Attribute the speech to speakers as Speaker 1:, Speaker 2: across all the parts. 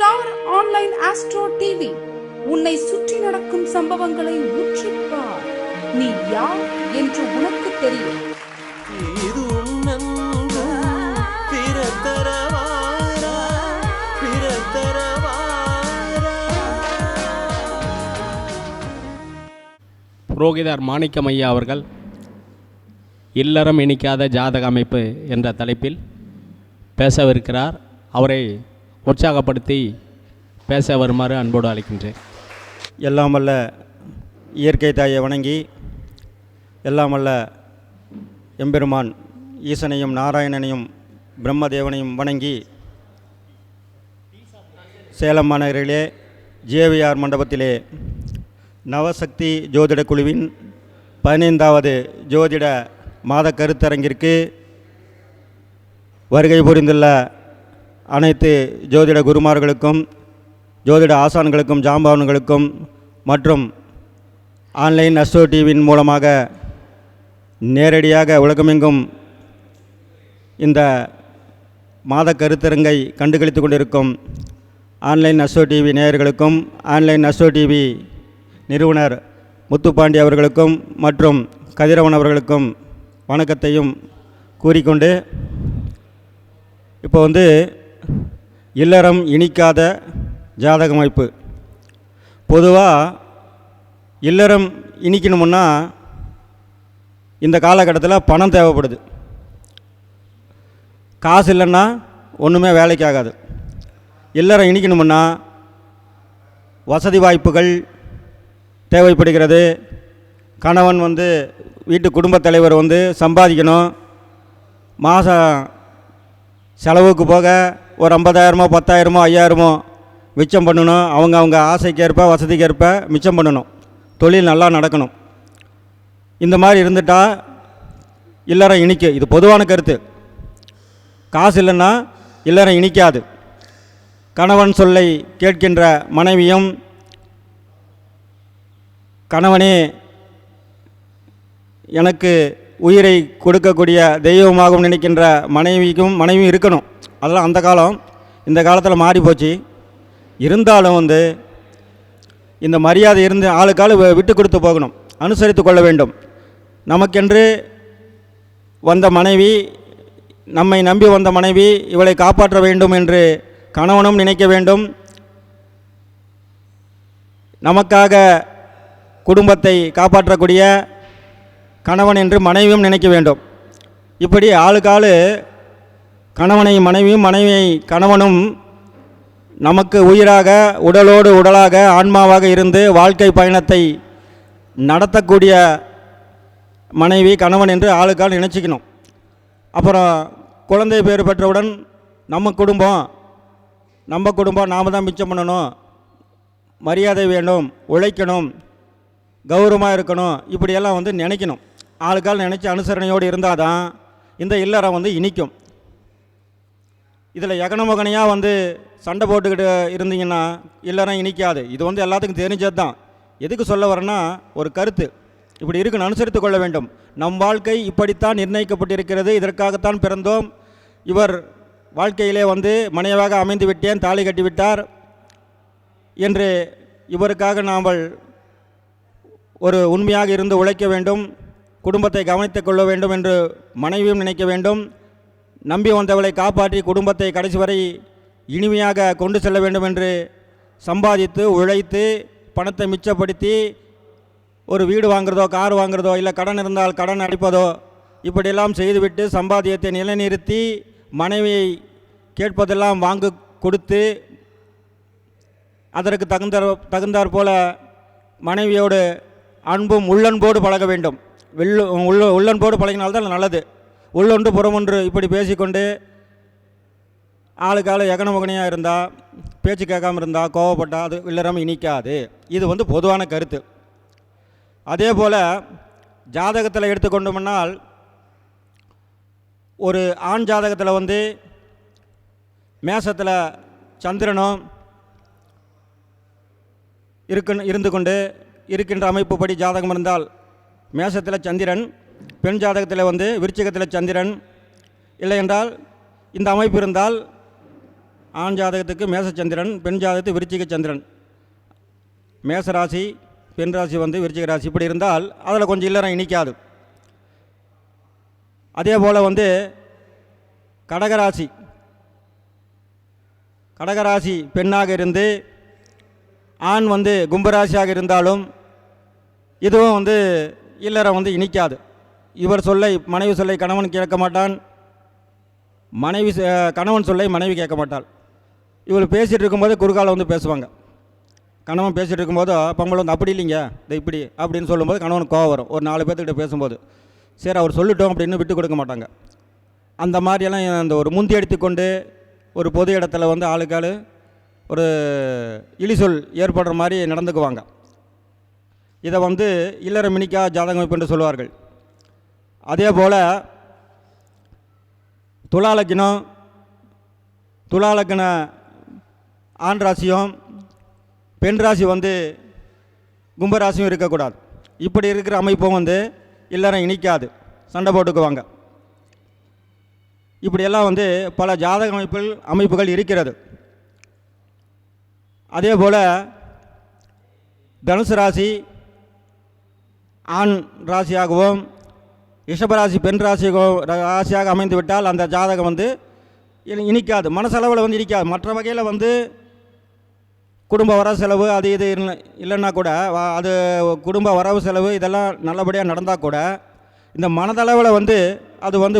Speaker 1: Star online astro TV உன்னை சுற்றி நடக்கும் சம்பவங்களை உற்றுப்பார். நீ யார் என்று உனக்கு தெரியும்.
Speaker 2: புரோகிதர் மாணிக்கமையா அவர்கள் இல்லறம் இனிக்காத ஜாதக அமைப்பு என்ற தலைப்பில் பேசவிருக்கிறார். அவரை உற்சாகப்படுத்தி பேச வருமாறு அன்போடு அழைக்கின்றேன்.
Speaker 3: எல்லாம் வல்ல இயற்கை தாயை வணங்கி, எல்லாம் வல்ல எம்பெருமான் ஈசனையும் நாராயணனையும் பிரம்மதேவனையும் வணங்கி, சேலம் மாநகரிலே ஜேவிஆர் மண்டபத்திலே நவசக்தி ஜோதிட குழுவின் 15வது ஜோதிட மாத கருத்தரங்கிற்கு வருகை புரிந்துள்ள அனைத்து ஜோதிட குருமார்களுக்கும், ஜோதிட ஆசான்களுக்கும், ஜாம்பவான்களுக்கும் மற்றும் ஆன்லைன் அஸ்ட்ரோ டிவியின் மூலமாக நேரடியாக உலகமெங்கும் இந்த மாத கருத்தரங்கை கண்டுகளித்து கொண்டிருக்கும் ஆன்லைன் அஸ்ட்ரோ டிவி நேயர்களுக்கும், ஆன்லைன் அஸ்ட்ரோ டிவி நிறுவனர் முத்துப்பாண்டி அவர்களுக்கும் மற்றும் கதிரவன் அவர்களுக்கும் வணக்கத்தையும் கூறிக்கொண்டு, இப்போ இல்லறம் இனிக்காத ஜாதக அமைப்பு. பொதுவாக இல்லறம் இனிக்கணுமுன்னா இந்த காலகட்டத்தில் பணம் தேவைப்படுது. காசு இல்லைன்னா ஒன்றுமே வேலைக்கு ஆகாது. இல்லறம் இனிக்கணுமுன்னா வசதி வாய்ப்புகள் தேவைப்படுகிறது. கணவன் வீட்டு குடும்பத் தலைவர் சம்பாதிக்கணும். மாதம் செலவுக்கு போக ஒரு 50,000 10,000 5,000 மிச்சம் பண்ணணும். அவங்க ஆசைக்கேற்ப வசதிக்கேற்ப மிச்சம் பண்ணணும். தொழில் நல்லா நடக்கணும். இந்த மாதிரி இருந்துட்டால் இல்லறம் இனிக்கு. இது பொதுவான கருத்து. காசு இல்லைன்னா இல்லறம் இனிக்காது. கணவன் சொல்லை கேட்கின்ற மனைவியும், கணவனே எனக்கு உயிரை கொடுக்கக்கூடிய தெய்வமாகவும் நினைக்கின்ற மனைவியும் இருக்கணும். அதெல்லாம் அந்த காலம். இந்த காலத்தில் மாறி போச்சு. இருந்தாலும் இந்த மரியாதை இருந்து ஆளுக்காள் விட்டு கொடுத்து போகணும், அனுசரித்து கொள்ள வேண்டும். நமக்கென்று வந்த மனைவி, நம்மை நம்பி வந்த மனைவி, இவளை காப்பாற்ற வேண்டும் என்று கணவனும் நினைக்க வேண்டும். நமக்காக குடும்பத்தை காப்பாற்றக்கூடிய கணவன் என்று மனைவியும் நினைக்க வேண்டும். இப்படி ஆளுக்காள் கணவனை மனைவியும், மனைவியை கணவனும் நமக்கு உயிராக, உடலோடு உடலாக, ஆன்மாவாக இருந்து வாழ்க்கை பயணத்தை நடத்தக்கூடிய மனைவி, கணவன் என்று ஆளுக்காள் நினச்சிக்கணும். அப்புறம் குழந்தை பேர் பெற்றவுடன் நம்ம குடும்பம் நாம் தான் மிச்சம் பண்ணணும், மரியாதை வேண்டும், உழைக்கணும், கௌரவமாக இருக்கணும், இப்படியெல்லாம் நினைக்கணும். ஆளுக்கால் நினச்சி அனுசரணையோடு இருந்தால் தான் இந்த இல்லறம் இனிக்கும். இதில் எகனமுகனையாக சண்டை போட்டுக்கிட்டு இருந்தீங்கன்னா இல்லறம் இனிக்காது. இது எல்லாத்துக்கும் தெரிஞ்சது தான். எதுக்கு சொல்ல வரேன்னா, ஒரு கருத்து இப்படி இருக்குன்னு அனுசரித்து கொள்ள வேண்டும். நம் வாழ்க்கை இப்படித்தான் நிர்ணயிக்கப்பட்டிருக்கிறது, இதற்காகத்தான் பிறந்தோம். இவர் வாழ்க்கையிலே மனைவியாக அமைந்து விட்டேன், தாலி கட்டிவிட்டார் என்று இவருக்காக நாம் ஒரு உண்மையாக இருந்து உழைக்க வேண்டும், குடும்பத்தை கவனித்துக் கொள்ள வேண்டும் என்று மனைவியும் நினைக்க வேண்டும். நம்பி வந்தவளை காப்பாற்றி குடும்பத்தை கடைசி வரை இனிமையாக கொண்டு செல்ல வேண்டும் என்று சம்பாதித்து உழைத்து பணத்தை மிச்சப்படுத்தி ஒரு வீடு வாங்குறதோ, கார் வாங்குறதோ, இல்லை கடன் இருந்தால் கடன் அடைப்பதோ, இப்படியெல்லாம் செய்துவிட்டு சம்பாத்தியத்தை நிலைநிறுத்தி மனைவியை கேட்பதெல்லாம் வாங்க கொடுத்து அதற்கு தகுந்தாற் போல மனைவியோடு அன்பும் உள்ளன்போடு பழக வேண்டும். உள்ளன்போடு பழகினால்தான் நல்லது. உள்ளொன்று புறமொன்று இப்படி பேசிக்கொண்டு ஆளுக்காள் எகனமுகனையாக இருந்தால், பேச்சு கேட்காமல் இருந்தால், கோவப்பட்டால் அது இல்லறம் இனிக்காது. இது பொதுவான கருத்து. அதே போல் ஜாதகத்தில் எடுத்துக்கொண்டோம்னால், ஒரு ஆண் ஜாதகத்தில் மேசத்தில் சந்திரனும் இருந்து கொண்டு இருக்கின்ற அமைப்புப்படி ஜாதகம் இருந்தால் மேசத்தில் சந்திரன், பெண் ஜாதகத்தில் விருச்சிகத்தில் சந்திரன், இல்லை என்றால் இந்த அமைப்பு இருந்தால் ஆண் ஜாதகத்துக்கு மேசச்சந்திரன், பெண் ஜாதகத்துக்கு விருச்சிக சந்திரன். மேசராசி, பெண் ராசி வந்து விருச்சிக ராசி. இப்படி இருந்தால் அதில் கொஞ்சம் இல்லறம் இனிக்காது. அதே போல் வந்து கடகராசி, கடகராசி பெண்ணாக இருந்து ஆண் வந்து கும்பராசியாக இருந்தாலும் இதுவும் வந்து இல்லறம் வந்து இனிக்காது. இவர் சொல்லை மனைவி சொல்லை கணவன் கேட்க மாட்டான், கணவன் சொல்லை மனைவி கேட்க மாட்டாள். இவர் பேசிகிட்டு இருக்கும்போது குறுக்கால வந்து பேசுவாங்க. கணவன் பேசிகிட்டு இருக்கும்போது பொங்கல் வந்து அப்படி இல்லைங்க இது இப்படி அப்படின்னு சொல்லும்போது கணவனுக்கு கோவம் வரும். ஒரு 4 பேர்த்துக்கிட்ட பேசும்போது சரி அவர் சொல்லிட்டோம் அப்படின்னு விட்டு கொடுக்க மாட்டாங்க. அந்த மாதிரியெல்லாம் அந்த ஒரு முந்தி எடுத்துக்கொண்டு ஒரு பொது இடத்துல வந்து ஆளுக்காள் ஒரு இழிசொல் ஏற்படுற மாதிரி நடந்துக்குவாங்க. இதை வந்து இல்லறம் இனிக்கா ஜாதகம் என்று சொல்லுவார்கள். அதே போல் துலாலக்கின ஆண் ராசியும் பெண் ராசி வந்து கும்பராசியும் இருக்கக்கூடாது. இப்படி இருக்கிற அமைப்பும் வந்து இல்லறம் இனிக்காது, சண்டை போட்டுக்குவாங்க. இப்படியெல்லாம் வந்து பல ஜாதக அமைப்புகள் இருக்கிறது. அதே போல் தனுசு ராசி ஆண் ராசியாகவும் ரிஷபராசி பெண் ராசியாக அமைந்து விட்டால் அந்த ஜாதகம் வந்து இனிக்காது, மனசளவில் வந்து இனிக்காது. மற்ற வகையில் வந்து குடும்ப வரவு செலவு அது இது இல்லைன்னா கூட அது குடும்ப வரவு செலவு இதெல்லாம் நல்லபடியாக நடந்தால் கூட இந்த மனதளவில் வந்து அது வந்து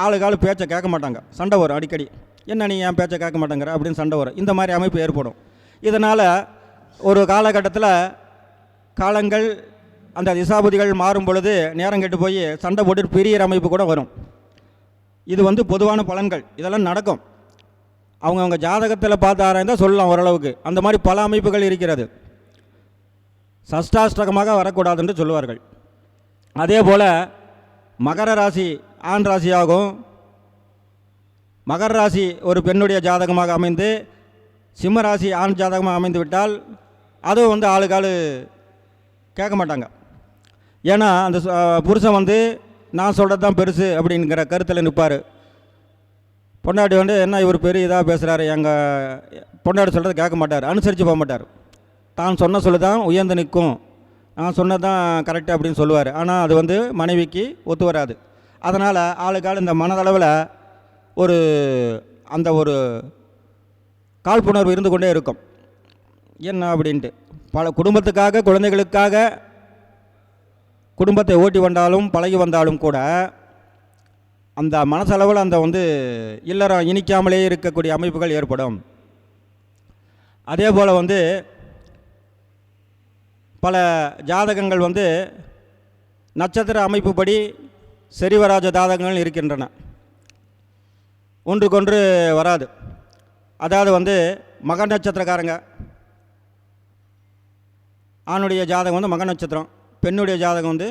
Speaker 3: ஆளுக்காள் பேச்சை கேட்க மாட்டாங்க, சண்டை வரும் அடிக்கடி. என்ன நீ என் பேச்சை கேட்க மாட்டேங்கிற அப்படின்னு சண்டை வரும். இந்த மாதிரி அமைப்பு ஏற்படும். இதனால் ஒரு காலகட்டத்தில் காலங்கள் அந்த திசாபதிகள் மாறும் பொழுது நேரம் கெட்டு போய் சண்டை போட்டு பிரியிற அமைப்பு கூட வரும். இது வந்து பொதுவான பலன்கள், இதெல்லாம் நடக்கும். அவங்கவுங்க ஜாதகத்தில் பார்த்து ஆராய்ந்தால் சொல்லலாம் ஓரளவுக்கு. அந்த மாதிரி பல அமைப்புகள் இருக்கிறது. சஷ்டாஷ்டகமாக வரக்கூடாது என்று சொல்லுவார்கள். அதே போல் மகர ராசி ஆண் ராசியாகும், மகர ராசி ஒரு பெண்ணுடைய ஜாதகமாக அமைந்து சிம்ம ராசி ஆண் ஜாதகமாக அமைந்து விட்டால் அதுவும் வந்து ஆளுக்காள் கேட்க மாட்டாங்க. ஏன்னா அந்த புருஷன் வந்து நான் சொல்கிறது தான் பெருசு அப்படிங்கிற கருத்தில் நிற்பார். பொண்டாட்டி வந்து என்ன இவர் பெரிய இதாக பேசுகிறாரு, எங்கள் பொண்டாட்டி சொல்கிறது கேட்க மாட்டார், அனுசரித்து போக மாட்டார். தான் சொன்ன சொல்லு தான் உயர்ந்து நிற்கும், நான் சொன்னது தான் கரெக்டு அப்படின்னு சொல்லுவார். ஆனால் அது வந்து மனைவிக்கு ஒத்து வராது. அதனால் ஆளுக்காள் இந்த மனதளவில் ஒரு அந்த ஒரு காழ்ப்புணர்வு இருந்து கொண்டே இருக்கும். என்ன அப்படின்ட்டு பல குடும்பத்துக்காக குழந்தைகளுக்காக குடும்பத்தை ஓட்டி வந்தாலும் பழகி வந்தாலும் கூட அந்த மனசளவில் அந்த வந்து இல்லறம் இனிக்காமலே இருக்கக்கூடிய அமைப்புகள் ஏற்படும். அதே போல் வந்து பல ஜாதகங்கள் வந்து நட்சத்திர அமைப்புப்படி சரிவராஜ ஜாதகங்கள் இருக்கின்றன, ஒன்றுக்கொன்று வராது. அதாவது வந்து மக நட்சத்திரக்காரங்க ஆணுடைய ஜாதகம் வந்து மக நட்சத்திரம், பெண்ணுடைய ஜாதகம் வந்து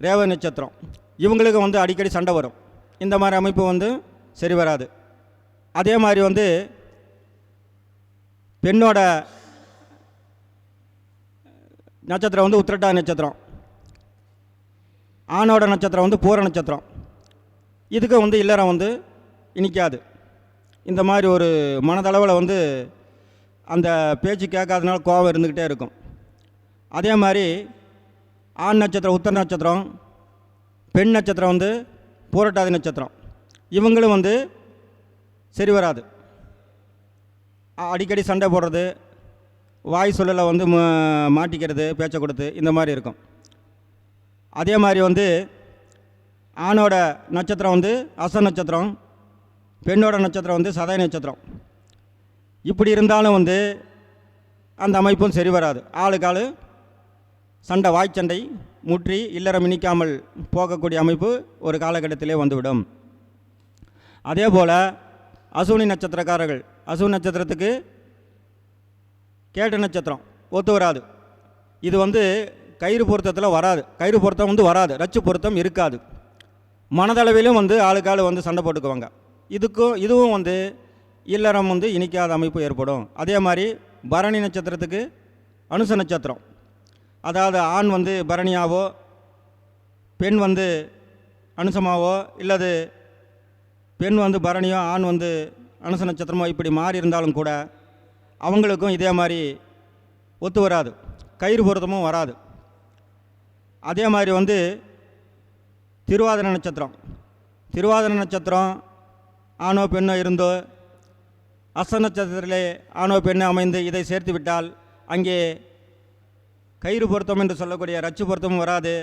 Speaker 3: ரேவ நட்சத்திரம். இவங்களுக்கு வந்து அடிக்கடி சண்டை வரும். இந்த மாதிரி அமைப்பு வந்து சரி வராது. அதே மாதிரி வந்து பெண்ணோட நட்சத்திரம் வந்து உத்திரட்டா நட்சத்திரம், ஆணோட நட்சத்திரம் வந்து பூர நட்சத்திரம். இதுக்கு வந்து இல்லறம் வந்து இனிக்காது. இந்த மாதிரி ஒரு மனதளவில் வந்து அந்த பேச்சு கேட்காதனால கோபம் இருந்துக்கிட்டே இருக்கும். அதே மாதிரி ஆண் நட்சத்திரம் உத்தர நட்சத்திரம், பெண் நட்சத்திரம் வந்து பூரட்டாதி நட்சத்திரம். இவங்களும் வந்து சரி வராது. அடிக்கடி சண்டை போடுறது, வாய் சொல்லலை வந்து மாட்டிக்கிறது பேச்சை கொடுத்து, இந்த மாதிரி இருக்கும். அதே மாதிரி வந்து ஆணோட நட்சத்திரம் வந்து அச நட்சத்திரம், பெண்ணோட நட்சத்திரம் வந்து சதய நட்சத்திரம். இப்படி இருந்தாலும் வந்து அந்த அமைப்பும் சரி வராது. ஆளுக்காள் சண்டை, வாய்ச்சண்டை முற்றி இல்லறம் இனிக்காமல் போகக்கூடிய அமைப்பு ஒரு காலகட்டத்திலே வந்துவிடும். அதே போல் அசுவினி நட்சத்திரக்காரர்கள், அசுவினி நட்சத்திரத்துக்கு கேட்ட நட்சத்திரம் ஒத்து வராது. இது வந்து கயிறு பொருத்தத்தில் வராது, கயிறு பொருத்தம் வந்து வராது, ரச்சு பொருத்தம் இருக்காது. மனதளவிலும் வந்து ஆளுக்காள் வந்து சண்டை போட்டுக்குவாங்க. இதுவும் வந்து இல்லறம் வந்து இனிக்காத அமைப்பு ஏற்படும். அதே மாதிரி பரணி நட்சத்திரத்துக்கு அனுச நட்சத்திரம், அதாவது ஆண் வந்து பரணியாவோ பெண் வந்து அனுசமாவோ, இல்லது பெண் வந்து பரணியோ ஆண் வந்து அனுச நட்சத்திரமோ இப்படி மாறி இருந்தாலும் கூட அவங்களுக்கும் இதே மாதிரி ஒத்து வராது, கயிறு பொருத்தமும் வராது. அதே மாதிரி வந்து திருவாதிரை நட்சத்திரம், திருவாதிரை நட்சத்திரம் ஆணோ பெண்ணோ இருந்தோ அஸ்த நட்சத்திரத்திலே ஆணோ பெண்ணோ அமைந்து இதை சேர்த்து விட்டால் அங்கே கயிறு பொருத்தம் என்று சொல்லக்கூடிய ரச்சு பொருத்தமும் வராது.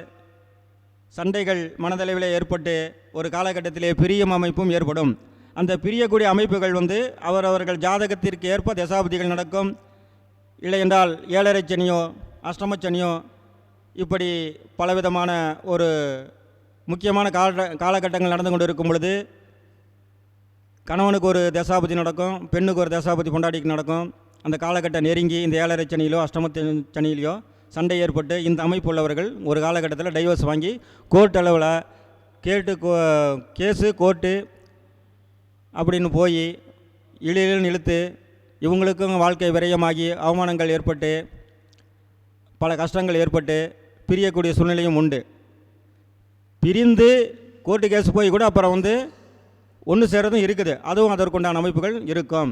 Speaker 3: சண்டைகள் மனதளவிலே ஏற்பட்டு ஒரு காலகட்டத்திலே பிரியும் அமைப்பும் ஏற்படும். அந்த பிரியக்கூடிய அமைப்புகள் வந்து அவரவர்கள் ஜாதகத்திற்கு ஏற்ப தசாபதிகள் நடக்கும். இல்லை என்றால் 7.5 சனியோ அஷ்டமச்சனியோ இப்படி பலவிதமான ஒரு முக்கியமான காலகட்டங்கள் நடந்து கொண்டு இருக்கும் பொழுது கணவனுக்கு ஒரு தசாபதி நடக்கும், பெண்ணுக்கு ஒரு தசாபதி பொண்டாட்டிக்கு நடக்கும். அந்த காலகட்டம் நெருங்கி இந்த 7.5 சனியிலோ அஷ்டமச்சனியிலையோ சண்டை ஏற்பட்டு இந்த அமைப்பு உள்ளவர்கள் ஒரு காலகட்டத்தில் டைவர்ஸ் வாங்கி கோர்ட் அளவில் கேஸு கோர்ட்டு அப்படின்னு போய் இழுத்து இவங்களுக்கும் வாழ்க்கை விரயமாகி அவமானங்கள் ஏற்பட்டு பல கஷ்டங்கள் ஏற்பட்டு பிரியக்கூடிய சூழ்நிலையும் உண்டு. பிரிந்து கோர்ட்டு கேஸ் போய் கூட அப்புறம் வந்து ஒன்று சேரதும் இருக்குது. அதுவும் அதற்குண்டான அமைப்புகள் இருக்கும்.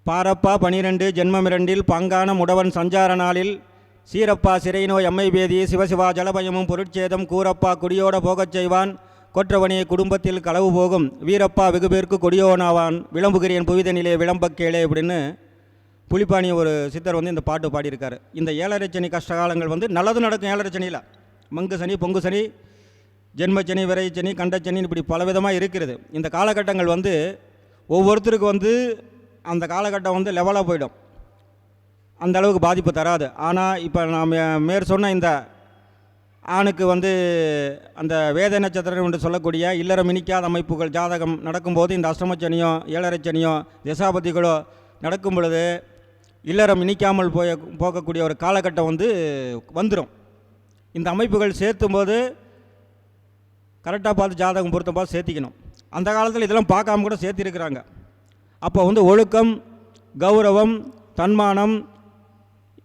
Speaker 3: பாரப்பா 12 ஜென்மம் 2 பங்கான முடவன் சஞ்சார நாளில் சீரப்பா சிறை நோய் எம்மை பேதி சிவசிவா ஜலபயமும் பொருட்சேதம் கூரப்பா குடியோட போகச் செய்வான் கொற்றவனே குடும்பத்தில் களவு போகும் வீரப்பா வெகுபேருக்கு கொடியோனாவான் விளம்புகிறேன் புவிதனிலே விளம்பக்கேளே அப்படின்னு புலிப்பாணி ஒரு சித்தர் வந்து இந்த பாட்டு பாடியிருக்காரு. இந்த 7.5 சனி கஷ்டகாலங்கள் வந்து நல்லது நடக்கும். 7.5 சனியில் மங்கு சனி, பொங்கு சனி, ஜென்மச்சனி, விரைச்சனி, கண்டச்சனி இப்படி பலவிதமாக இருக்கிறது. இந்த காலகட்டங்கள் வந்து ஒவ்வொருத்தருக்கு வந்து அந்த காலகட்டம் வந்து லெவலாக போயிடும், அந்த அளவுக்கு பாதிப்பு தராது. ஆனால் இப்போ நாம் மேற் சொன்ன இந்த ஆணுக்கு வந்து அந்த வேத நட்சத்திரம் என்று சொல்லக்கூடிய இல்லறம் இனிக்காத அமைப்புகள் ஜாதகம் நடக்கும்போது இந்த அஷ்டமச்சனியோ 7.5 சனியோ தசாபதிகளோ நடக்கும் பொழுது இல்லறம் இனிக்காமல் போகக்கூடிய ஒரு காலகட்டம் வந்து வந்துடும். இந்த அமைப்புகள் சேர்த்தும் போது கரெக்டாக பார்த்து ஜாதகம் பொருத்தம் பார்த்து சேர்த்திக்கணும். அந்த காலத்தில் இதெல்லாம் பார்க்காம கூட சேர்த்திருக்கிறாங்க. அப்போ வந்து ஒழுக்கம், கௌரவம், தன்மானம்,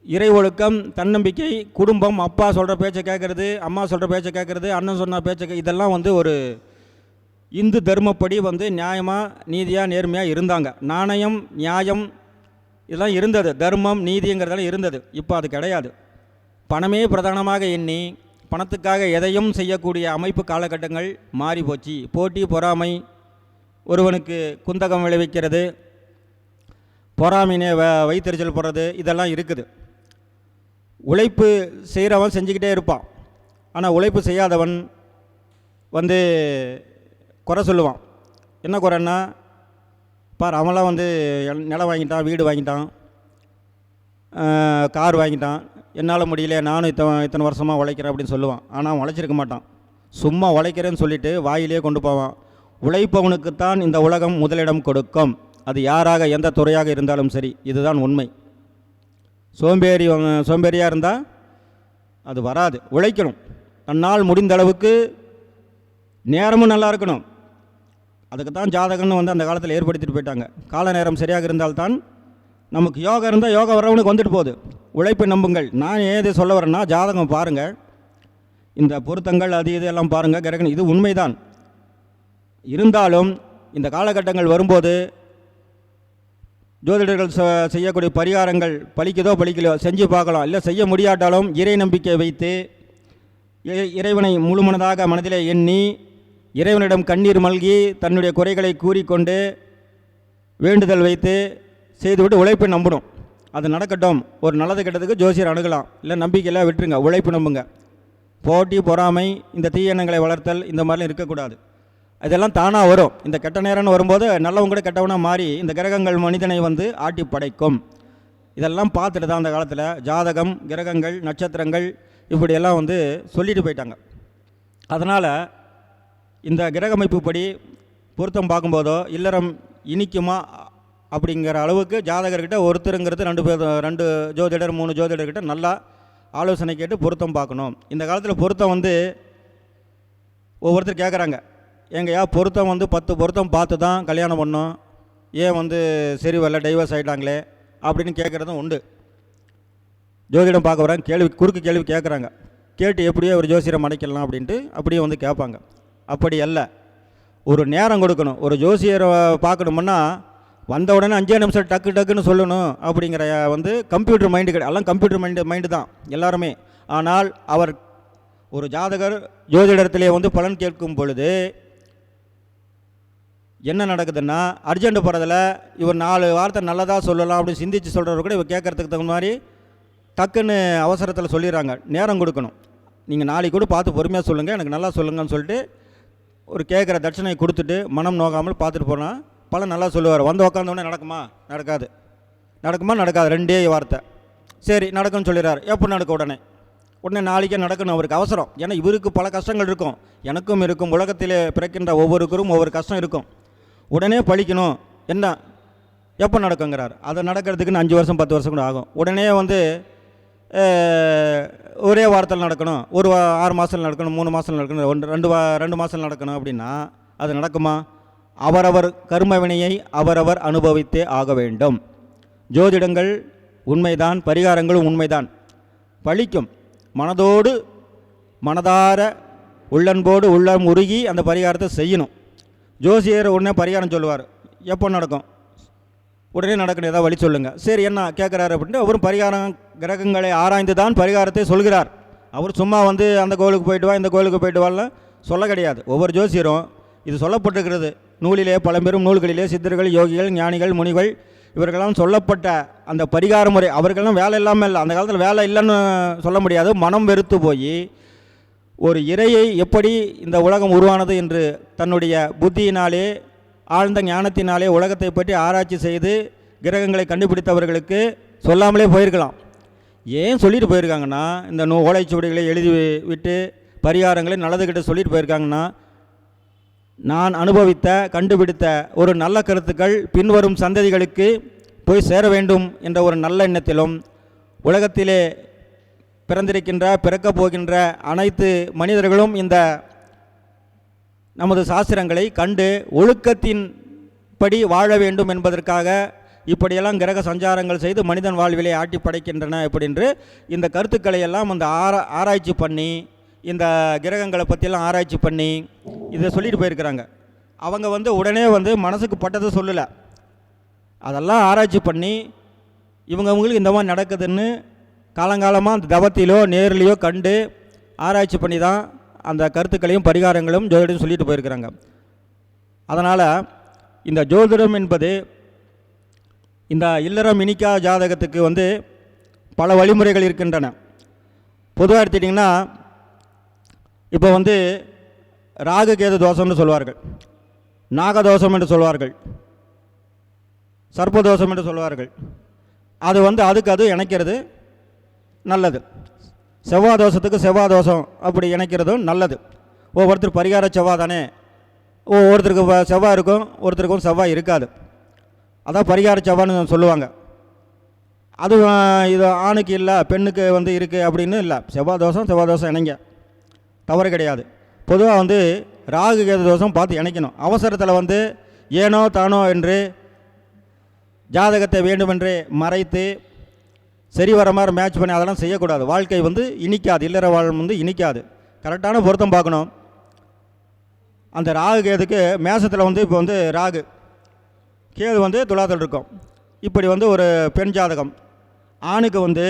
Speaker 3: இறை ஒழுக்கம், தன்னம்பிக்கை, குடும்பம், அப்பா சொல்கிற பேச்சை கேட்குறது, அம்மா சொல்கிற பேச்சை கேட்குறது, அண்ணன் சொன்ன பேச்சை இதெல்லாம் வந்து ஒரு இந்து தர்மப்படி வந்து நியாயமாக நீதியாக நேர்மையாக இருந்தாங்க. நாணயம், நியாயம் இதெல்லாம் இருந்தது. தர்மம், நீதிங்கிறதெல்லாம் இருந்தது. இப்போ அது கிடையாது. பணமே பிரதானமாக எண்ணி பணத்துக்காக எதையும் செய்யக்கூடிய அமைப்பு காலகட்டங்கள் மாறி போச்சு. போட்டி, பொறாமை, ஒருவனுக்கு குந்தகம் விளைவிக்கிறது, பொறாமைனே வைத்தறிச்சல் போடுறது இதெல்லாம் இருக்குது. உழைப்பு செய்கிறவன் செஞ்சுக்கிட்டே இருப்பான். ஆனால் உழைப்பு செய்யாதவன் வந்து குறை சொல்லுவான். என்ன குறைன்னா, பார் அவன்லாம் வந்து நிலம் வாங்கிட்டான், வீடு வாங்கிட்டான், கார் வாங்கிட்டான், என்னால் முடியல, நானும் இத்தனை வருஷமாக உழைக்கிறேன் அப்படின்னு சொல்லுவான். ஆனால் அவன் உழைச்சிருக்க மாட்டான். சும்மா உழைக்கிறேன்னு சொல்லிவிட்டு வாயிலே கொண்டு போவான். உழைப்பவனுக்குத்தான் இந்த உலகம் முதலிடம் கொடுக்கும். அது யாராக எந்த துறையாக இருந்தாலும் சரி, இதுதான் உண்மை. சோம்பேறியாக இருந்தால் அது வராது. உழைக்கணும். தன்னால் முடிந்த அளவுக்கு நேரமும் நல்லா இருக்கணும். அதுக்கு தான் ஜாதகம்னு வந்து அந்த காலத்தில் ஏற்படுத்திட்டு போயிட்டாங்க. கால நேரம் சரியாக இருந்தால்தான் நமக்கு யோகா இருந்தால் யோகா வர்றவனுக்கு வந்துட்டு போகுது. உழைப்பை நம்புங்கள். நான் ஏது சொல்ல வரேன்னா, ஜாதகம் பாருங்கள், இந்த பொருத்தங்கள் அது இது எல்லாம் பாருங்கள், கிரகணம் இது உண்மைதான். இருந்தாலும் இந்த காலகட்டங்கள் வரும்போது ஜோதிடர்கள் செய்யக்கூடிய பரிகாரங்கள் பலிக்குதோ பலிக்கலையோ செஞ்சு பார்க்கலாம். இல்லை செய்ய முடியாட்டாலும் இறை நம்பிக்கை வைத்து இறைவனை முழுமனதாக மனதிலே எண்ணி இறைவனிடம் கண்ணீர் மல்கி தன்னுடைய குறைகளை கூறிக்கொண்டு வேண்டுதல் வைத்து செய்துவிட்டு உழைப்பை நம்பணும். அது நடக்கட்டும். ஒரு நல்லது கெட்டதுக்கு ஜோசியர் அணுகலாம். இல்லை நம்பிக்கையெல்லாம் விட்டுருங்க, உழைப்பு நம்புங்க. போட்டி, பொறாமை, இந்த தீயெண்ணங்களை வளர்த்தல் இந்த மாதிரிலாம் இருக்கக்கூடாது. இதெல்லாம் தானாக வரும். இந்த கெட்ட நேரம்னு வரும்போது நல்லவங்க கூட கெட்டவனாக மாறி இந்த கிரகங்கள் மனிதனை வந்து ஆட்டி படைக்கும். இதெல்லாம் பார்த்துட்டு தான் அந்த காலத்தில் ஜாதகம், கிரகங்கள், நட்சத்திரங்கள் இப்படியெல்லாம் வந்து சொல்லிட்டு போயிட்டாங்க. அதனால் இந்த கிரக அமைப்புப்படி பொருத்தம் பார்க்கும்போதோ இல்லறம் இனிக்குமா அப்படிங்கிற அளவுக்கு ஜாதகர்கிட்ட ஒருத்தருங்கிறது 2 ஜோதிடர் 3 ஜோதிடர்கிட்ட நல்லா ஆலோசனை கேட்டு பொருத்தம் பார்க்கணும். இந்த காலத்தில் பொருத்தம் வந்து ஒவ்வொருத்தர் கேட்குறாங்க, எங்கயா பொருத்தம் வந்து 10 பொருத்தம் பார்த்து தான் கல்யாணம் பண்ணோம், ஏன் வந்து சரி வரல, டைவர்ஸ் ஆகிட்டாங்களே அப்படின்னு கேட்குறதும் உண்டு. ஜோதிடம் பார்க்க வராங்க, குறுக்கு கேள்வி கேட்குறாங்க. கேட்டு எப்படியோ ஒரு ஜோசியரை மடைக்கலாம் அப்படின்ட்டு அப்படியே வந்து கேட்பாங்க. அப்படி அல்ல. ஒரு நேரம் கொடுக்கணும். ஒரு ஜோசியரை பார்க்கணுமுன்னா வந்த உடனே 5 நிமிஷம் டக்கு டக்குன்னு சொல்லணும் அப்படிங்கிற வந்து கம்ப்யூட்டர் மைண்டு கிடையாது. எல்லாம் கம்ப்யூட்டர் மைண்டு தான் எல்லாருமே. ஆனால் அவர் ஒரு ஜாதகர் ஜோதிடத்திலே வந்து பலன் கேட்கும் பொழுது என்ன நடக்குதுன்னா, அர்ஜென்ட் போகிறதில் இவர் 4 வார்த்தை நல்லதாக சொல்லலாம் அப்படின்னு சிந்தித்து சொல்கிறவர் கூட இவர் கேட்குறதுக்கு தகுந்த மாதிரி டக்குன்னு அவசரத்தில் சொல்லிடுறாங்க. நேரம் கொடுக்கணும். நீங்கள் நாளைக்கு கூட பார்த்து பொறுமையாக சொல்லுங்கள், எனக்கு நல்லா சொல்லுங்கன்னு சொல்லிட்டு ஒரு கேட்குற தட்சணையை கொடுத்துட்டு மனம் நோகாமல் பார்த்துட்டு போனால் பலன் நல்லா சொல்லுவார். வந்து உட்காந்தோடனே நடக்குமா? நடக்காது. நடக்குமா? நடக்காது. 2 வார்த்தை. சரி நடக்கும்னு சொல்லிடுறாரு. எப்போ நடக்கும்? உடனே நாளைக்கே நடக்கணும். அவருக்கு அவசரம். ஏன்னா இவருக்கு பல கஷ்டங்கள் இருக்கும், எனக்கும் இருக்கும். உலகத்திலே பிறக்கின்ற ஒவ்வொருவருக்கும் ஒவ்வொரு கஷ்டம் இருக்கும். உடனே பழிக்கணும். என்ன எப்போ நடக்குங்கிறார். அதை நடக்கிறதுக்குன்னு 5 வருஷம் 10 வருஷம் கூட ஆகும். உடனே வந்து ஒரே வாரத்தில் நடக்கணும், ஒரு 6 மாதத்தில் நடக்கணும், 3 மாதத்தில் நடக்கணும், 2 மாதத்தில் நடக்கணும் அப்படின்னா அது நடக்குமா? அவரவர் கர்ம வினையை அவரவர் அனுபவித்தே ஆக வேண்டும். ஜோதிடங்கள் உண்மைதான், பரிகாரங்களும் உண்மைதான், பழிக்கும். மனதோடு மனதார உள்ளன்போடு உள்ளம் உருகி அந்த பரிகாரத்தை செய்யணும். ஜோசியர் உடனே பரிகாரம் சொல்லுவார். எப்போ நடக்கும்? உடனே நடக்கணும், ஏதாவது வழி சொல்லுங்கள். சரி என்ன கேட்குறாரு அப்படின்ட்டு அவரும் பரிகாரம் கிரகங்களை ஆராய்ந்து தான் பரிகாரத்தை சொல்கிறார். அவர் சும்மா வந்து அந்த கோவிலுக்கு போயிட்டு வா, இந்த கோவிலுக்கு போயிட்டு வாலாம் சொல்ல கிடையாது. ஒவ்வொரு ஜோசியரும் இது சொல்லப்பட்டிருக்கிறது நூலிலே, பழம்பெரும் நூல்களிலே சித்தர்கள், யோகிகள், ஞானிகள், முனிகள் இவர்களெல்லாம் சொல்லப்பட்ட அந்த பரிகார முறை. அவர்களெல்லாம் வேலை இல்லாமல் இல்லை, அந்த காலத்தில் வேலை இல்லைன்னு சொல்ல முடியாது. மனம் வெறுத்து போய் ஒரு இறையை எப்படி இந்த உலகம் உருவானது என்று தன்னுடைய புத்தியினாலே ஆழ்ந்த ஞானத்தினாலே உலகத்தை பற்றி ஆராய்ச்சி செய்து கிரகங்களை கண்டுபிடித்தவர்களுக்கு சொல்லாமலே போயிருக்கலாம். ஏன் சொல்லிட்டு போயிருக்காங்கன்னா, இந்த ஓலைச்சுவடிகளை எழுதி விட்டு பரிகாரங்களை நல்லதுக்கிட்ட சொல்லிட்டு போயிருக்காங்கன்னா, நான் அனுபவித்த கண்டுபிடித்த ஒரு நல்ல கருத்துக்கள் பின்வரும் சந்ததிகளுக்கு போய் சேர வேண்டும் என்ற ஒரு நல்ல எண்ணத்திலும் உலகத்திலே பிறக்கப் போகின்ற அனைத்து மனிதர்களும் இந்த நமது சாஸ்திரங்களை கண்டு ஒழுக்கத்தின் படி வாழ வேண்டும் என்பதற்காக இப்படியெல்லாம் கிரக சஞ்சாரங்கள் செய்து மனிதன் வாழ்விலே ஆட்டி படைக்கின்றன அப்படின்று இந்த கருத்துக்களை எல்லாம் அந்த ஆராய்ச்சி பண்ணி, இந்த கிரகங்களை பற்றியெல்லாம் ஆராய்ச்சி பண்ணி இதை சொல்லிட்டு போயிருக்கிறாங்க. அவங்க வந்து உடனே வந்து மனசுக்கு பட்டதை சொல்லலை, அதெல்லாம் ஆராய்ச்சி பண்ணி இவங்களுக்கு இந்த மாதிரி நடக்குதுன்னு காலங்காலமாக அந்த தவத்திலோ நேர்லேயோ கண்டு ஆராய்ச்சி பண்ணி தான் அந்த கருத்துக்களையும் பரிகாரங்களும் ஜோதிடம் சொல்லிட்டு போயிருக்கிறாங்க. அதனால் இந்த ஜோதிடம் என்பது இந்த இல்லறம் இனிக்கா ஜாதகத்துக்கு வந்து பல வழிமுறைகள் இருக்கின்றன. பொதுவாக எடுத்துட்டிங்கன்னா, இப்போ வந்து ராகு கேது தோஷம்னு சொல்வார்கள், நாகதோஷம் என்று சொல்வார்கள், சர்ப்பதோஷம் என்று சொல்வார்கள். அது வந்து அது இணைக்கிறது நல்லது. செவ்வாய் தோஷத்துக்கு செவ்வாய் தோஷம் அப்படி இணைக்கிறதும் நல்லது. ஒவ்வொருத்தர் பரிகார செவ்வாய் தானே, ஒருத்தருக்கு செவ்வாய் இருக்கும், ஒருத்தருக்கும் செவ்வாய் இருக்காது. அதான் பரிகார செவ்வாய்னு சொல்லுவாங்க. அது இது ஆணுக்கு இல்லை பெண்ணுக்கு வந்து இருக்குது அப்படின்னு இல்லை. செவ்வாய் தோஷம் இணைங்க, தவறு கிடையாது. பொதுவாக வந்து ராகு கேது தோஷம் பார்த்து இணைக்கணும். அவசரத்தில் வந்து ஏனோ தானோ என்று ஜாதகத்தை வேண்டுமென்றே மறைத்து சரி வர மாதிரி மேட்ச் பண்ணி அதெல்லாம் செய்யக்கூடாது. வாழ்க்கை வந்து இனிக்காது, இல்லற வாழ்வு வந்து இனிக்காது. கரெக்டான பொருத்தம் பார்க்கணும். அந்த ராகு கேதுக்கு மேசத்தில் வந்து இப்போ வந்து ராகு கேது வந்து துலாத்தில் இருக்கும். இப்படி வந்து ஒரு பெண் ஜாதகம். ஆணுக்கு வந்து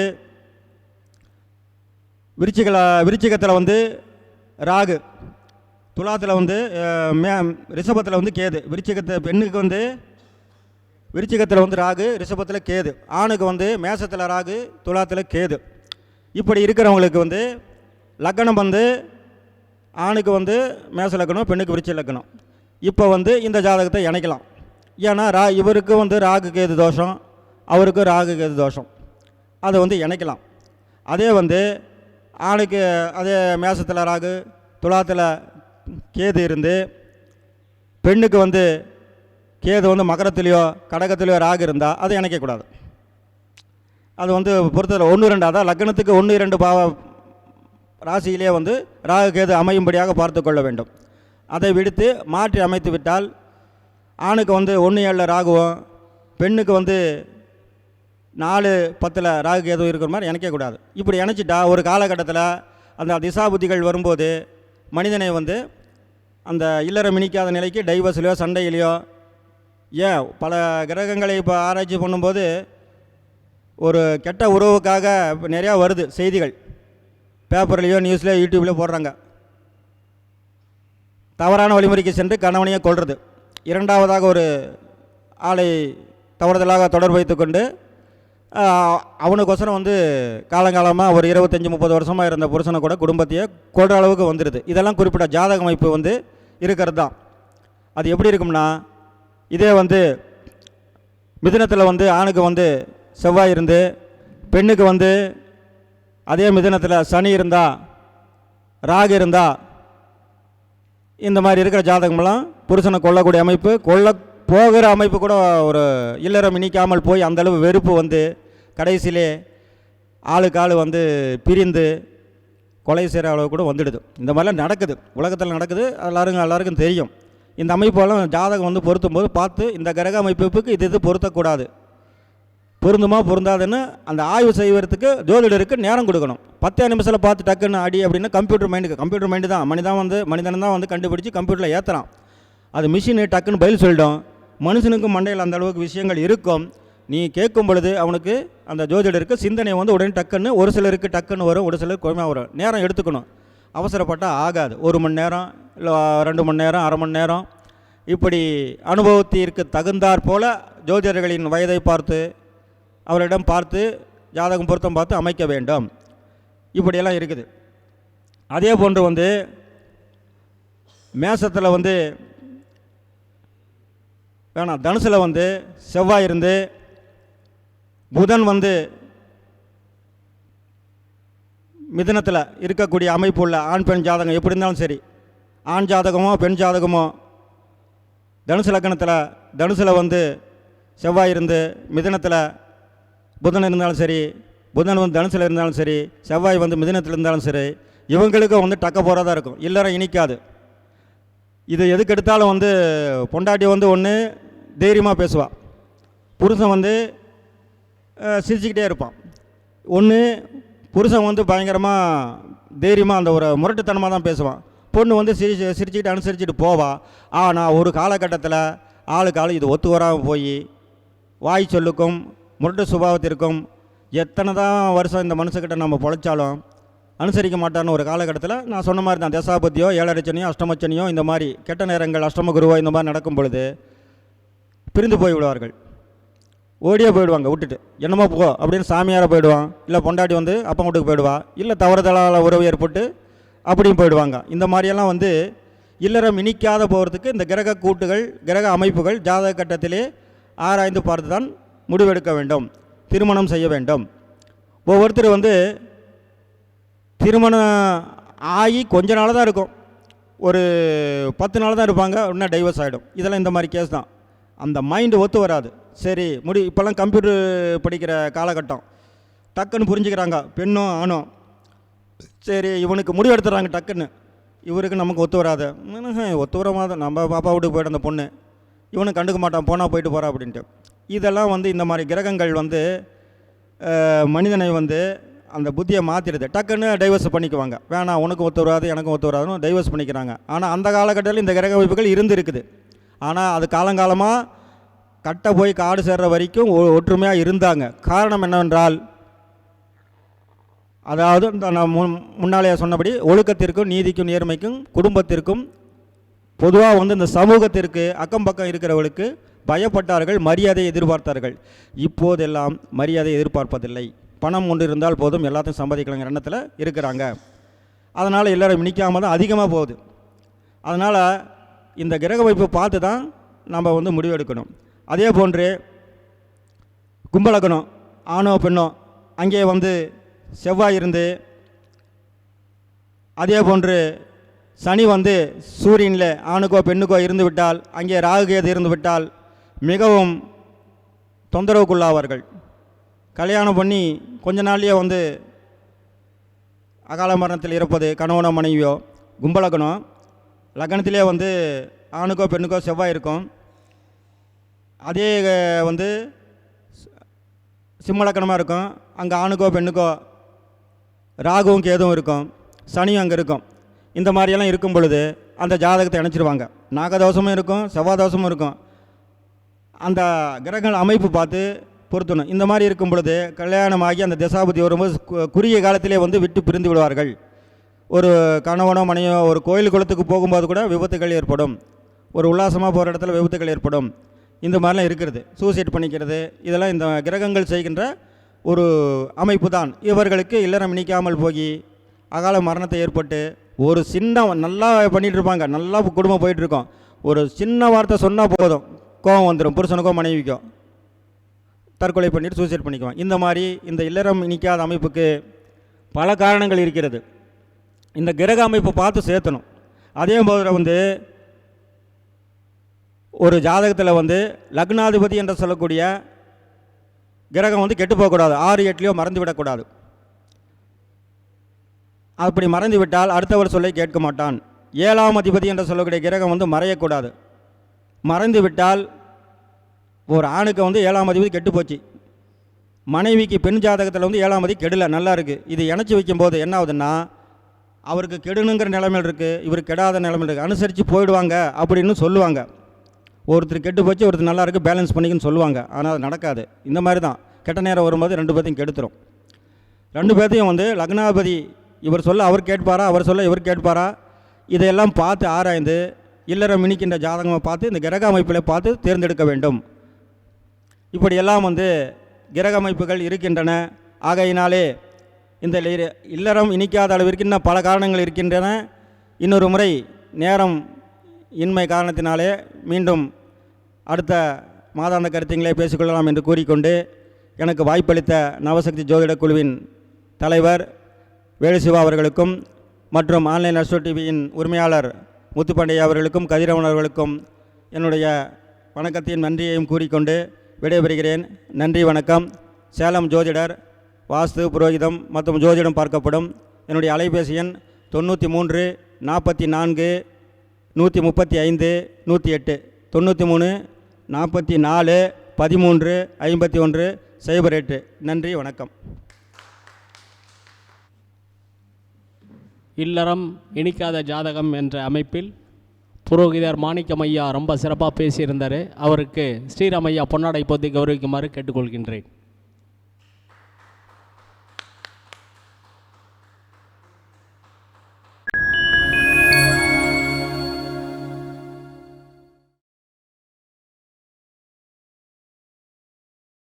Speaker 3: விருச்சிகத்தில் வந்து ராகு, துலாத்தில் வந்து ரிஷபத்தில் வந்து கேது. பெண்ணுக்கு வந்து விருச்சிகத்தில் வந்து ராகு, ரிஷபத்தில் கேது. ஆணுக்கு வந்து மேசத்தில் ராகு, துலாத்தில் கேது. இப்படி இருக்கிறவங்களுக்கு வந்து லக்கணம் வந்து ஆணுக்கு வந்து மேச லக்கணம், பெண்ணுக்கு விருச்சிக லக்கணம். இப்போ வந்து இந்த ஜாதகத்தை இணைக்கலாம். ஏன்னா இவருக்கு வந்து ராகு கேது தோஷம், அவருக்கு ராகு கேது தோஷம், அதை வந்து இணைக்கலாம். அதே வந்து ஆணுக்கு அதே மேசத்தில் ராகு, துலாத்தில் கேது இருந்து பெண்ணுக்கு வந்து கேது வந்து மகரத்துலேயோ கடகத்துலேயோ ராகு இருந்தால் அதை இணைக்கக்கூடாது. அது வந்து பொறுத்தவரை 1-2 அதான் லக்னத்துக்கு 1-2 ராசியிலே வந்து ராகு கேது அமையும்படியாக பார்த்து கொள்ள வேண்டும். அதை விடுத்து மாற்றி அமைத்து விட்டால் ஆணுக்கு வந்து 1-7 ராகுவும், பெண்ணுக்கு வந்து 4-10 ராகு கேது இருக்கிற மாதிரி இணைக்கக்கூடாது. இப்படி இணைச்சிட்டா ஒரு காலகட்டத்தில் அந்த திசா புத்திகள் வரும்போது மனிதனை வந்து அந்த இல்லறம் இனிக்காத நிலைக்கு டைவர்ஸ்லையோ சண்டையிலையோ, ஏன் பல கிரகங்களை இப்போ ஆராய்ச்சி பண்ணும்போது ஒரு கெட்ட உறவுக்காக இப்போ நிறையா வருது செய்திகள், பேப்பர்லேயோ நியூஸ்லேயோ யூடியூப்லேயோ போடுறாங்க. தவறான வழிமுறைக்கு சென்று கணவனையே கொள்வது, இரண்டாவதாக ஒரு ஆளை தவறுதலாக தொடர்பு வைத்து கொண்டு அவனுக்கோசரம் வந்து காலங்காலமாக ஒரு 25-30 வருஷமாக இருந்த புருஷனை கூட குடும்பத்தையே கொள்கிற அளவுக்கு வந்துடுது. இதெல்லாம் குறிப்பிட்ட ஜாதக அமைப்பு வந்து இருக்கிறது தான். அது எப்படி இருக்கும்னா, இதே வந்து மிதுனத்தில் வந்து ஆணுக்கு வந்து செவ்வாய் இருந்து, பெண்ணுக்கு வந்து அதே மிதுனத்தில் சனி இருந்தா, ராகு இருந்தா, இந்த மாதிரி இருக்கிற ஜாதகமெல்லாம் புருஷனை கொல்லக்கூடிய அமைப்பு, கொல்ல போகிற அமைப்பு கூட ஒரு இல்லறம் இனிக்காமல் போய் அந்தளவு வெறுப்பு வந்து கடைசியிலே ஆளுக்கு ஆள் வந்து பிரிந்து கொலை செய்கிற அளவு கூட வந்துடுது. இந்த மாதிரிலாம் நடக்குது, உலகத்தில் நடக்குது, எல்லாருக்கும் தெரியும். இந்த அமைப்பெல்லாம் ஜாதகம் வந்து பொருத்தும் போது பார்த்து இந்த கிரக அமைப்புக்கு இது பொருத்தக்கூடாது, பொருந்துமா பொருந்தாதுன்னு அந்த ஆய்வு செய்வதற்கு ஜோதிடருக்கு நேரம் கொடுக்கணும். 10 நிமிஷத்தில் பார்த்து டக்குன்னு அடி அப்படின்னா கம்ப்யூட்டர் மைண்டு தான், மனிதன் தான் வந்து கண்டுபிடிச்சி கம்ப்யூட்டரில் ஏற்றுறான். அது மிஷினு டக்குன்னு பதில் சொல்லிடும். மனுஷனுக்கும் மண்டையில் அந்த அளவுக்கு விஷயங்கள் இருக்கும். நீ கேட்கும் பொழுது அவனுக்கு அந்த ஜோதிடருக்கு சிந்தனை வந்து உடனே டக்குன்னு, ஒரு சிலருக்கு டக்குன்னு வரும், ஒரு சிலருக்கு குழந்தையாக வரும். நேரம் எடுத்துக்கணும், அவசரப்பட்டால் ஆகாது. 1 மணி நேரம் இல்லை 2 மணி நேரம், அரை மணி நேரம், இப்படி அனுபவத்திற்கு தகுந்தாற் போல் ஜோதிடர்களின் வயதை பார்த்து அவரிடம் பார்த்து ஜாதகம் பொருத்தம் பார்த்து அமைக்க வேண்டும். இப்படியெல்லாம் இருக்குது. அதே போன்று வந்து மேசத்தில் வந்து வேணாம், தனுசில் வந்து செவ்வாய் இருந்து புதன் வந்து மிதுனத்தில் இருக்கக்கூடிய அமைப்பு உள்ள ஆண் பெண் ஜாதகம் எப்படி இருந்தாலும் சரி, ஆண் ஜாதகமோ பெண் ஜாதகமோ, தனுசு லக்னத்தில் தனுசில் வந்து செவ்வாய் இருந்து மிதுனத்தில் புதன் இருந்தாலும் சரி, புதன் வந்து தனுசில் இருந்தாலும் சரி, செவ்வாய் வந்து மிதுனத்தில் இருந்தாலும் சரி, இவங்களுக்கு வந்து டக்க போகிறதா இருக்கும், இல்லறம் இனிக்காது. இது எதுக்கு எடுத்தாலும் வந்து பொண்டாட்டி வந்து ஒன்று தைரியமாக பேசுவாள், புருஷன் வந்து சிரிச்சுக்கிட்டே இருப்பான். ஒன்று புருஷன் வந்து பயங்கரமாக தைரியமாக அந்த ஒரு முரட்டுத்தனமாக தான் பேசுவான், பொண்ணு வந்து சிரிச்சுக்கிட்டு அனுசரிச்சுட்டு போவா. ஆனால் ஒரு காலகட்டத்தில் ஆளுக்கு ஆள் இது ஒத்து வராமல் போய் வாய் சொல்லுக்கும் முரட்டு சுபாவத்திற்கும் எத்தனை தான் வருஷம் இந்த மனுஷக்கிட்ட நம்ம பொழைச்சாலும் அனுசரிக்க மாட்டார்னு ஒரு காலகட்டத்தில் நான் சொன்ன மாதிரி தான், தசாபதியோ 7.5 சனியோ அஷ்டமச்சனியோ இந்த மாதிரி கெட்ட நேரங்கள், அஷ்டம குருவோ இந்த மாதிரி நடக்கும் பொழுது பிரிந்து போய் விடுவார்கள், ஓடியே போயிடுவாங்க விட்டுட்டு. என்னமோ போ அப்படின்னு சாமியாரை போயிடுவான், இல்லை பொண்டாட்டி வந்து அப்பா வீட்டுக்கு போயிடுவா, இல்லை தவறுதலால் உறவு ஏற்பட்டு அப்படியும் போயிடுவாங்க. இந்த மாதிரியெல்லாம் வந்து இல்லறம் இனிக்காத போகிறதுக்கு இந்த கிரக கூட்டுகள், கிரக அமைப்புகள் ஜாதக கட்டத்திலே ஆராய்ந்து பார்த்து தான் முடிவெடுக்க வேண்டும், திருமணம் செய்ய வேண்டும். ஒவ்வொருத்தர் வந்து திருமணம் ஆகி கொஞ்ச நாள் தான் இருக்கும், ஒரு 10 நாள் தான் இருப்பாங்க, உடனே டைவர்ஸ் ஆகிடும். இதெல்லாம் இந்த மாதிரி கேஸ் தான். அந்த மைண்டு ஒத்து வராது. சரி இப்போல்லாம் கம்ப்யூட்டர் படிக்கிற காலகட்டம், டக்குன்னு புரிஞ்சுக்கிறாங்க பெண்ணும் ஆணும். சரி இவனுக்கு முடிவு எடுத்துறாங்க டக்குன்னு, இவருக்கு நமக்கு ஒத்து வராது, ஒத்து வர மாதிரி நம்ம பாப்பா வீட்டுக்கு போய்ட்டு அந்த பொண்ணு, இவனுக்கு கண்டுக்க மாட்டான், போனால் போயிட்டு போகிறா அப்படின்ட்டு. இதெல்லாம் வந்து இந்த மாதிரி கிரகங்கள் வந்து மனிதனை வந்து அந்த புத்தியை மாற்றிடுது. டக்குன்னு டைவர்ஸ் பண்ணிக்குவாங்க, வேணாம் உனக்கு ஒத்து வராது எனக்கும் ஒத்து வராதுன்னு டைவர்ஸ் பண்ணிக்கிறாங்க. ஆனால் அந்த காலகட்டத்தில் இந்த கிரக அமைப்புகள் இருக்குது. ஆனால் அது காலங்காலமாக கட்டை போய் காடு சேர்ற வரைக்கும் ஒற்றுமையாக இருந்தாங்க. காரணம் என்னவென்றால், அதாவது நான் முன்னாலே சொன்னபடி ஒழுக்கத்திற்கும் நீதிக்கும் நேர்மைக்கும் குடும்பத்திற்கும் பொதுவாக வந்து இந்த சமூகத்திற்கு அக்கம் பக்கம் இருக்கிறவர்களுக்கு பயப்பட்டார்கள், மரியாதையை எதிர்பார்த்தார்கள். இப்போதெல்லாம் மரியாதை எதிர்பார்ப்பதில்லை, பணம் ஒன்று இருந்தால் போதும் எல்லாத்தையும் சம்பாதிக்கலாங்கிற எண்ணத்தில் இருக்கிறாங்க. அதனால் எல்லோரும் நிற்காமல் தான் அதிகமாக போகுது. அதனால் இந்த கிரக வைப்பு பார்த்து தான் நம்ம வந்து முடிவெடுக்கணும். அதே போன்று கும்பலக்கணம் ஆணோ பெண்ணோ அங்கே வந்து செவ்வாய் இருந்து, அதே போன்று சனி வந்து சூரியனில் ஆணுக்கோ பெண்ணுக்கோ இருந்து விட்டால், அங்கே ராகு கேது இருந்து விட்டால் மிகவும் தொந்தரவுக்குள்ளாவார்கள். கல்யாணம் பண்ணி கொஞ்ச நாள்லேயே வந்து அகால மரணத்தில் இருப்பது கணவனோ மனைவியோ. கும்பலக்கணம் லக்னத்திலே வந்து ஆணுக்கோ பெண்ணுக்கோ செவ்வாய் இருக்கும். அதே வந்து சிம்மலக்கணமாக இருக்கும், அங்கே ஆணுக்கோ பெண்ணுக்கோ ராகுவும் கேதுவும் இருக்கும், சனியும் அங்கே இருக்கும். இந்த மாதிரியெல்லாம் இருக்கும் பொழுது அந்த ஜாதகத்தை இணைச்சிருவாங்க. நாகதோஷமும் இருக்கும், செவ்வாதோஷமும் இருக்கும். அந்த கிரகங்கள் அமைப்பு பார்த்து பொருத்தணும். இந்த மாதிரி இருக்கும் பொழுது கல்யாணமாகி அந்த தசாபதி வரும்போது குறுகிய காலத்திலே வந்து விட்டு பிரிந்து விடுவார்கள். ஒரு கணவனோ மனையோ ஒரு கோயில் குளத்துக்கு போகும்போது கூட விபத்துகள் ஏற்படும். ஒரு உல்லாசமாக போகிற இடத்துல விபத்துகள் ஏற்படும். இந்த மாதிரிலாம் இருக்கிறது. சூசைட் பண்ணிக்கிறது, இதெல்லாம் இந்த கிரகங்கள் செய்கின்ற ஒரு அமைப்பு தான். இவர்களுக்கு இல்லறம் இனிக்காமல் போய் அகால மரணத்தை ஏற்பட்டு ஒரு சின்ன நல்லா பண்ணிகிட்டு இருப்பாங்க, நல்லா குடும்பம் போயிட்டுருக்கோம். ஒரு சின்ன வார்த்தை சொன்னால் போதும், கோபம் வந்துடும், புருஷனுக்கோ மனைவிக்கோ, தற்கொலை பண்ணிட்டு சூசைட் பண்ணிக்குவோம். இந்த மாதிரி இந்த இல்லறம் இனிக்காத அமைப்புக்கு பல காரணங்கள் இருக்கிறது. இந்த கிரக அமைப்பை பார்த்து சேர்த்தணும். அதே போல் வந்து ஒரு ஜாதகத்தில் வந்து லக்னாதிபதி என்று சொல்லக்கூடிய கிரகம் வந்து கெட்டு போகக்கூடாது, 6, 8லையோ மறந்து விடக்கூடாது. அப்படி மறந்து விட்டால் அடுத்தவர் சொல்லை கேட்க மாட்டான். 7ஆம் அதிபதி என்று சொல்லக்கூடிய கிரகம் வந்து மறையக்கூடாது. மறைந்து விட்டால் ஒரு ஆணுக்கு வந்து 7ஆம் அதிபதி கெட்டு போச்சு, மனைவிக்கு பெண் ஜாதகத்தில் வந்து 7ஆம் அதிபதி கெடலை, நல்லா இருக்குது. இது இணைச்சி வைக்கும்போது என்ன ஆகுதுன்னா அவருக்கு கெடணுங்கிற நிலைமையில் இருக்குது, இவர் கெடாத நிலைமையில் இருக்குது. அனுசரித்து போயிடுவாங்க அப்படின்னு சொல்லுவாங்க. ஒருத்தர் கெட்டு போச்சு, ஒருத்தர் நல்லா இருக்குது, பேலன்ஸ் பண்ணிக்குன்னு சொல்லுவாங்க. ஆனால் அது நடக்காது. இந்த மாதிரி தான் கெட்ட நேரம் வரும்போது 2 பேர்த்தையும் கெடுத்துரும். 2 பேர்த்தையும் வந்து லக்னாதிபதி இவர் சொல்ல அவர் கேட்பாரா, அவர் சொல்ல இவர் கேட்பாரா, இதையெல்லாம் பார்த்து ஆராய்ந்து இல்லறம் இனிக்கின்ற ஜாதகமாக பார்த்து இந்த கிரக அமைப்பில் பார்த்து தேர்ந்தெடுக்க வேண்டும். இப்படியெல்லாம் வந்து கிரக அமைப்புகள் இருக்கின்றன. ஆகையினாலே இந்த இல்லறம் இனிக்காத அளவிற்கு இன்னும் பல காரணங்கள் இருக்கின்றன. இன்னொரு முறை நேரம் இன்மை காரணத்தினாலே மீண்டும் அடுத்த மாதாந்த கருத்துங்களே பேசிக்கொள்ளலாம் என்று கூறிக்கொண்டு, எனக்கு வாய்ப்பளித்த நவசக்தி ஜோதிட குழுவின் தலைவர் வேலுசிவா அவர்களுக்கும் மற்றும் ஆன்லைன் அஸ்ட்ரோ டிவியின் உரிமையாளர் முத்துப்பாண்டிய அவர்களுக்கும் கதிரவன் அவர்களுக்கும் என்னுடைய வணக்கத்தையும் நன்றியையும் கூறிக்கொண்டு விடைபெறுகிறேன். நன்றி, வணக்கம். சேலம் ஜோதிடர், வாஸ்து, புரோகிதம் மற்றும் ஜோதிடம் பார்க்கப்படும். என்னுடைய அலைபேசி எண் 93 44 135 108 93 44 13 51 08. நன்றி, வணக்கம்.
Speaker 2: இல்லறம் இனிக்காத ஜாதகம் என்ற அமைப்பில் புரோகிதர் மாணிக்கம் ஐயா ரொம்ப சிறப்பாக பேசியிருந்தார். அவருக்கு ஸ்ரீராமையா பொன்னாடை போத்தி கௌரவிக்குமாறு கேட்டுக்கொள்கின்றேன்.